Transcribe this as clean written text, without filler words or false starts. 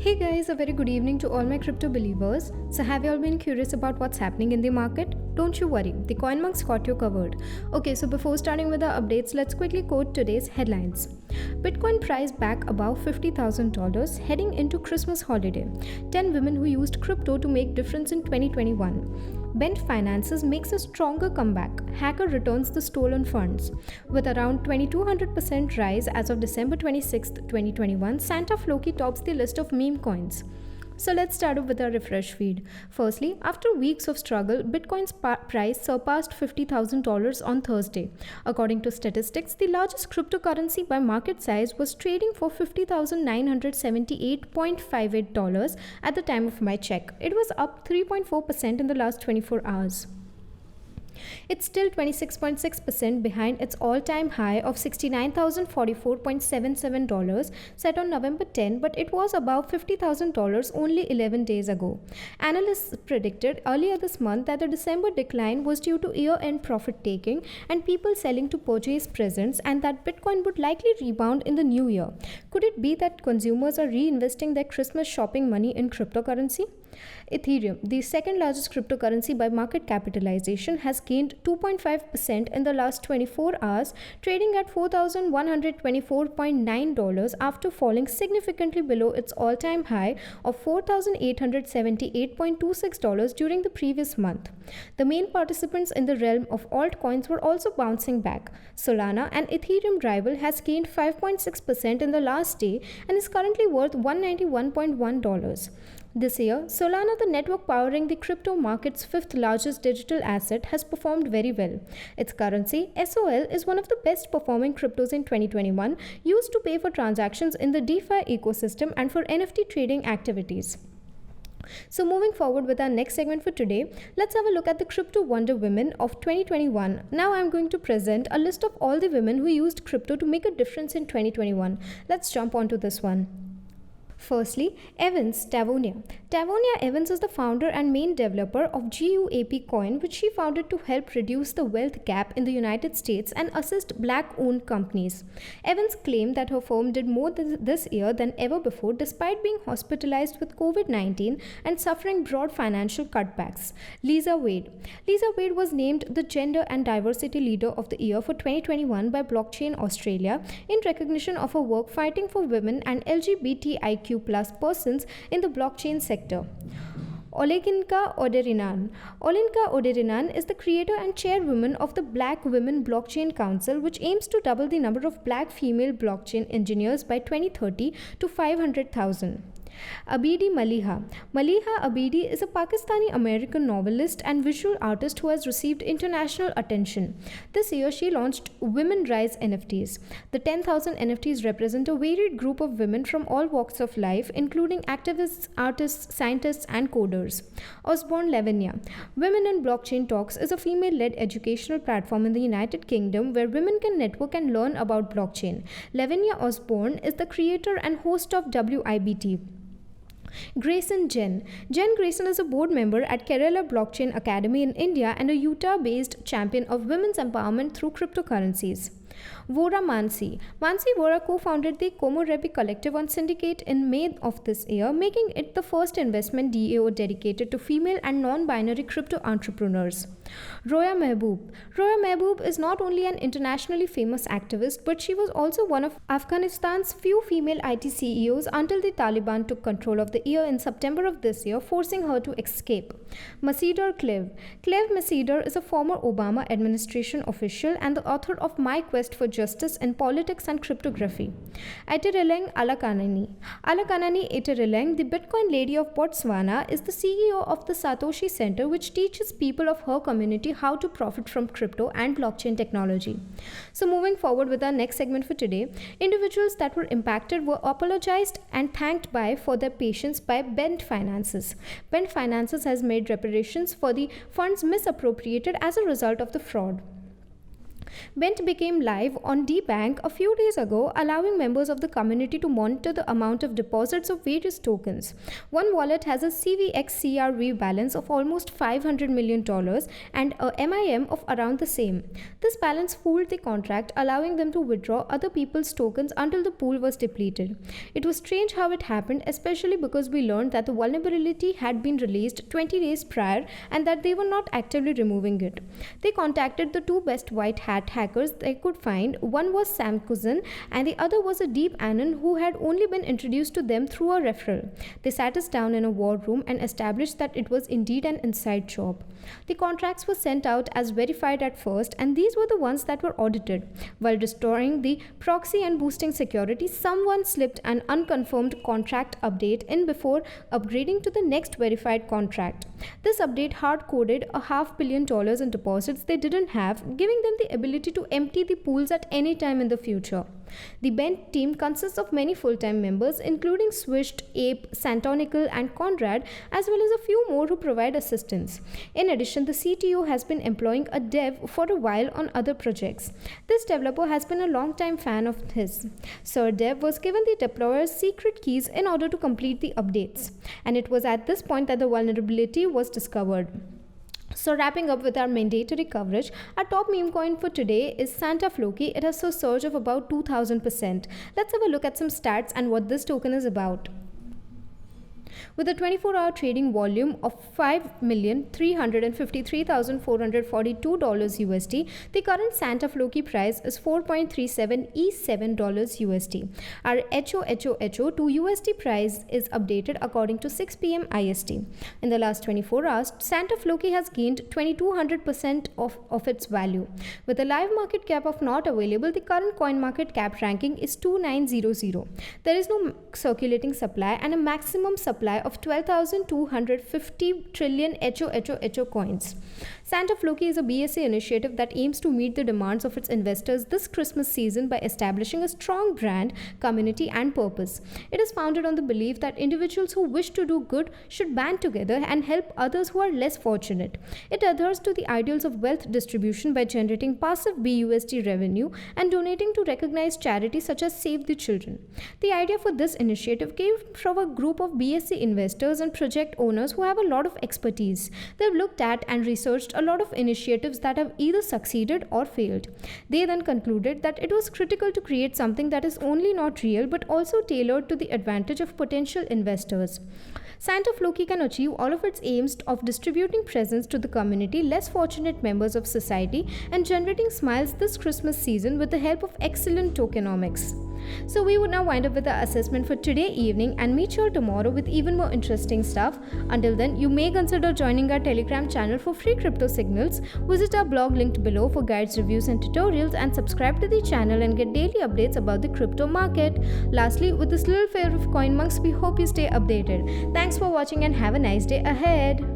Hey guys, a very good evening to all my crypto believers. So, have you all been curious about what's happening in the market? Don't you worry, the CoinMunk's got you covered. Okay, so before starting with the updates, let's quickly quote today's headlines. Bitcoin price back above $50,000 heading into Christmas holiday. 10 women who used crypto to make difference in 2021. Bent Finances makes a stronger comeback. Hacker returns the stolen funds. With around 2200% rise as of December 26, 2021, Santa Floki tops the list of meme coins. So let's start off with our refresh feed. Firstly, after weeks of struggle, Bitcoin's price surpassed $50,000 on Thursday. According to statistics, the largest cryptocurrency by market size was trading for $50,978.58 at the time of my check. It was up 3.4% in the last 24 hours. It's still 26.6% behind its all-time high of $69,044.77 set on November 10, but it was above $50,000 only 11 days ago. Analysts predicted earlier this month that the December decline was due to year-end profit-taking and people selling to purchase presents, and that Bitcoin would likely rebound in the new year. Could it be that consumers are reinvesting their Christmas shopping money in cryptocurrency? Ethereum, the second largest cryptocurrency by market capitalization, has gained 2.5% in the last 24 hours, trading at $4,124.9 after falling significantly below its all-time high of $4,878.26 during the previous month. The main participants in the realm of altcoins were also bouncing back. Solana, an Ethereum rival, has gained 5.6% in the last day and is currently worth $191.1. This year, Solana, the network powering the crypto market's fifth largest digital asset, has performed very well. Its currency, SOL, is one of the best performing cryptos in 2021, used to pay for transactions in the DeFi ecosystem and for NFT trading activities. So moving forward with our next segment for today, let's have a look at the crypto wonder women of 2021. Now I'm going to present a list of all the women who used crypto to make a difference in 2021. Let's jump onto this one. Firstly, Evans Tavonia. Tavonia Evans is the founder and main developer of GUAP Coin, which she founded to help reduce the wealth gap in the United States and assist black-owned companies. Evans claimed that her firm did more this year than ever before, despite being hospitalized with COVID-19 and suffering broad financial cutbacks. Lisa Wade. Lisa Wade was named the Gender and Diversity Leader of the Year for 2021 by Blockchain Australia in recognition of her work fighting for women and LGBTIQ+ persons in the blockchain sector. Olenka Oderinan. Olenka Oderinan is the creator and chairwoman of the Black Women Blockchain Council, which aims to double the number of black female blockchain engineers by 2030 to 500,000. Abidi Maliha. Maliha Abidi is a Pakistani-American novelist and visual artist who has received international attention. This year, she launched Women Rise NFTs. The 10,000 NFTs represent a varied group of women from all walks of life, including activists, artists, scientists, and coders. Osborne Lavinia. Women in Blockchain Talks is a female-led educational platform in the United Kingdom where women can network and learn about blockchain. Lavinia Osborne is the creator and host of WIBT. Grayson Jen. Jen Grayson is a board member at Kerala Blockchain Academy in India and a Utah-based champion of women's empowerment through cryptocurrencies. Vora Mansi. Mansi Vora co-founded the Komorebi Collective on Syndicate in May of this year, making it the first investment DAO dedicated to female and non-binary crypto entrepreneurs. Roya Mehboob. Roya Mehboob is not only an internationally famous activist, but she was also one of Afghanistan's few female IT CEOs until the Taliban took control of the year in September of this year, forcing her to escape. Masihder Clev. Clev Masihder is a former Obama administration official and the author of My Quest for Justice in Politics and Cryptography. Etireleng Alakanani. Alakanani Etireleng, the Bitcoin lady of Botswana, is the CEO of the Satoshi Center, which teaches people of her community how to profit from crypto and blockchain technology. So moving forward with our next segment for today, individuals that were impacted were apologized and thanked for their patience by Bent Finances. Bent Finances has made reparations for the funds misappropriated as a result of the fraud. Bent became live on DBank a few days ago, allowing members of the community to monitor the amount of deposits of various tokens. One wallet has a CVXCRV balance of almost $500 million and a MIM of around the same. This balance fooled the contract, allowing them to withdraw other people's tokens until the pool was depleted. It was strange how it happened, especially because we learned that the vulnerability had been released 20 days prior and that they were not actively removing it. They contacted the two best white hat hackers they could find. One was Sam Cousin and the other was a deep anon who had only been introduced to them through a referral. They sat us down in a war room and established that it was indeed an inside job. The contracts were sent out as verified at first, and these were the ones that were audited. While restoring the proxy and boosting security, someone slipped an unconfirmed contract update in before upgrading to the next verified contract. This update hard-coded $500 million in deposits they didn't have, giving them the ability to empty the pools at any time in the future. The Bent team consists of many full-time members, including Swished, Ape, Santonical, and Conrad, as well as a few more who provide assistance. In addition, the CTO has been employing a dev for a while on other projects. This developer has been a long-time fan of his. Sir Dev was given the deployer's secret keys in order to complete the updates, and it was at this point that the vulnerability was discovered. So wrapping up with our mandatory coverage, our top meme coin for today is Santa Floki. It has a surge of about 2000%. Let's have a look at some stats and what this token is about. With a 24-hour trading volume of $5,353,442 USD, the current Santa Floki price is 4.37 $7 USD. Our HOHOHO to USD price is updated according to 6 p.m. IST. In the last 24 hours, Santa Floki has gained 2200% of its value. With a live market cap of not available, the current coin market cap ranking is 2900. There is no circulating supply and a maximum supply of 12,250 trillion HOHOHO coins. Santa Floki is a BSA initiative that aims to meet the demands of its investors this Christmas season by establishing a strong brand, community, and purpose. It is founded on the belief that individuals who wish to do good should band together and help others who are less fortunate. It adheres to the ideals of wealth distribution by generating passive BUSD revenue and donating to recognized charities such as Save the Children. The idea for this initiative came from a group of BSA investors and project owners who have a lot of expertise. They've looked at and researched a lot of initiatives that have either succeeded or failed. They then concluded that it was critical to create something that is only not real but also tailored to the advantage of potential investors. Santa Floki can achieve all of its aims of distributing presents to the community, less fortunate members of society, and generating smiles this Christmas season with the help of excellent tokenomics. So we would now wind up with the assessment for today evening and meet you all tomorrow with even more interesting stuff. Until then, you may consider joining our Telegram channel for free crypto signals, visit our blog linked below for guides, reviews and tutorials, and subscribe to the channel and get daily updates about the crypto market. Lastly, with this little favor of CoinMonks, we hope you stay updated. Thanks for watching and have a nice day ahead.